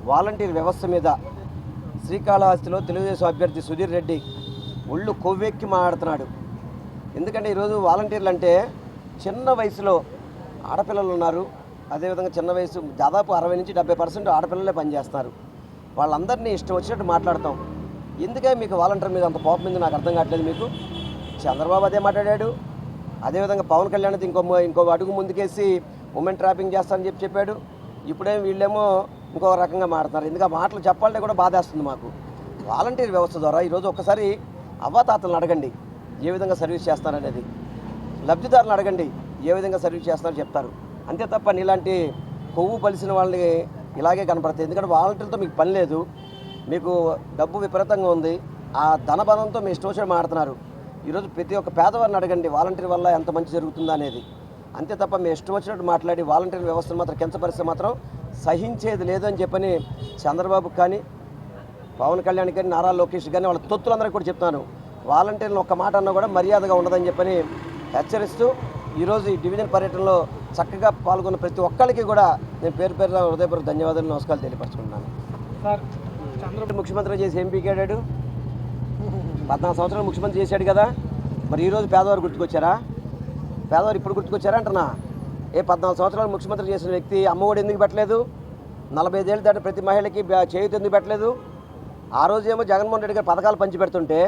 Volunteer వ్యవస్థ మీద శ్రీకాళహస్తిలో తెలుగుదేశం అభ్యర్థి సుధీర్ రెడ్డి ఒళ్ళు కొవ్వెక్కి మాట్లాడుతున్నాడు. ఎందుకంటే ఈరోజు వాలంటీర్లు అంటే చిన్న వయసులో ఆడపిల్లలు ఉన్నారు. అదేవిధంగా చిన్న వయసు దాదాపు 60 నుంచి 70% ఆడపిల్లలే పనిచేస్తున్నారు. వాళ్ళందరినీ ఇష్టం వచ్చినట్టు మాట్లాడతాం. ఎందుకే మీకు వాలంటీర్ మీద అంత కోపం మీద నాకు అర్థం కావట్లేదు. మీకు చంద్రబాబు అదే మాట్లాడాడు. అదేవిధంగా పవన్ కళ్యాణ్ ఇంకో అడుగు ముందుకేసి ఉమెన్ ట్రాపింగ్ చేస్తానని చెప్పాడు. ఇప్పుడేం వీళ్ళేమో ఇంకో రకంగా మాట్లాడుతున్నారు. ఎందుకు ఆ మాటలు చెప్పాలంటే కూడా బాధేస్తుంది మాకు. వాలంటీర్ వ్యవస్థ ద్వారా ఈరోజు ఒక్కసారి అవ్వాతాతలను అడగండి ఏ విధంగా సర్వీస్ చేస్తారనేది, లబ్ధిదారులను అడగండి ఏ విధంగా సర్వీస్ చేస్తారో చెప్తారు. అంతే తప్ప నీలాంటి కొవ్వు పలిసిన వాళ్ళని ఇలాగే కనపడతాయి. ఎందుకంటే వాలంటీర్లతో మీకు పని లేదు, మీకు డబ్బు విపరీతంగా ఉంది, ఆ ధనబలంతో మీ ఇష్టం వచ్చి మాడుతున్నారు. ఈరోజు ప్రతి ఒక్క పేదవారిని అడగండి వాలంటీర్ వల్ల ఎంత మంచి జరుగుతుందా అనేది. అంతే తప్ప మీ ఇష్టం వచ్చినట్టు మాట్లాడి వాలంటీర్ వ్యవస్థను మాత్రం కించపరిస్తే మాత్రం సహించేది లేదని చెప్పని చంద్రబాబుకి కానీ పవన్ కళ్యాణ్ కానీ నారా లోకేష్ కానీ వాళ్ళ తొత్తులందరికీ కూడా చెప్తాను. వాలంటీర్లు ఒక్క మాట అన్నా కూడా మర్యాదగా ఉండదని చెప్పని హెచ్చరిస్తూ ఈరోజు ఈ డివిజన్ పర్యటనలో చక్కగా పాల్గొన్న ప్రతి ఒక్కరికి కూడా నేను పేరు హృదయపూర్వక ధన్యవాదాలు నమస్కారాలు తెలియపరుచుకుంటున్నాను. సార్, చంద్రబాబు ముఖ్యమంత్రి చేసి ఏం పీకాడాడు? 14 సంవత్సరాలు ముఖ్యమంత్రి చేశాడు కదా. మరి ఈరోజు పేదవారు గుర్తుకొచ్చారా? పేదవారు ఇప్పుడు గుర్తుకొచ్చారా అంటున్నా. 14 సంవత్సరాలు ముఖ్యమంత్రి చేసిన వ్యక్తి అమ్మఒడి ఎందుకు పెట్టలేదు? 45 ఏళ్ళు దాటి ప్రతి మహిళకి చేయూత ఎందుకు పెట్టలేదు? ఆ రోజేమో జగన్మోహన్ రెడ్డి గారు పథకాలు పంచిపెడుతుంటే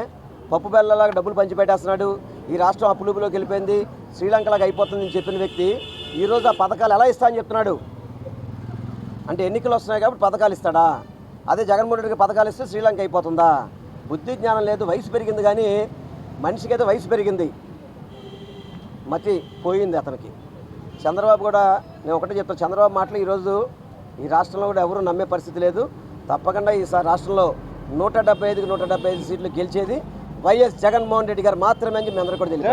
పప్పు బెల్లలాగా డబ్బులు పంచిపెట్టేస్తున్నాడు. ఈ రాష్ట్రం అప్పులుపులోకి వెళ్ళిపోయింది, శ్రీలంకలాగా అయిపోతుందని చెప్పిన వ్యక్తి ఈరోజు ఆ పథకాలు ఎలా ఇస్తా అని చెప్తున్నాడు. అంటే ఎన్నికలు వస్తున్నాయి కాబట్టి పథకాలు ఇస్తాడా? అదే జగన్మోహన్ రెడ్డికి పథకాలు ఇస్తే శ్రీలంక అయిపోతుందా? బుద్ధి జ్ఞానం లేదు. వయసు పెరిగింది కానీ మనిషికి అయితే వయసు పెరిగింది, మతి పోయింది అతనికి. చంద్రబాబు కూడా నేను ఒకటే చెప్తాను, చంద్రబాబు మాటలు ఈరోజు ఈ రాష్ట్రంలో కూడా ఎవరు నమ్మే పరిస్థితి లేదు. తప్పకుండా ఈసారి రాష్ట్రంలో 175కి 175 సీట్లు గెలిచేది వైఎస్ జగన్మోహన్ రెడ్డి గారు మాత్రమే అని మీ అందరూ కూడా తెలియదు.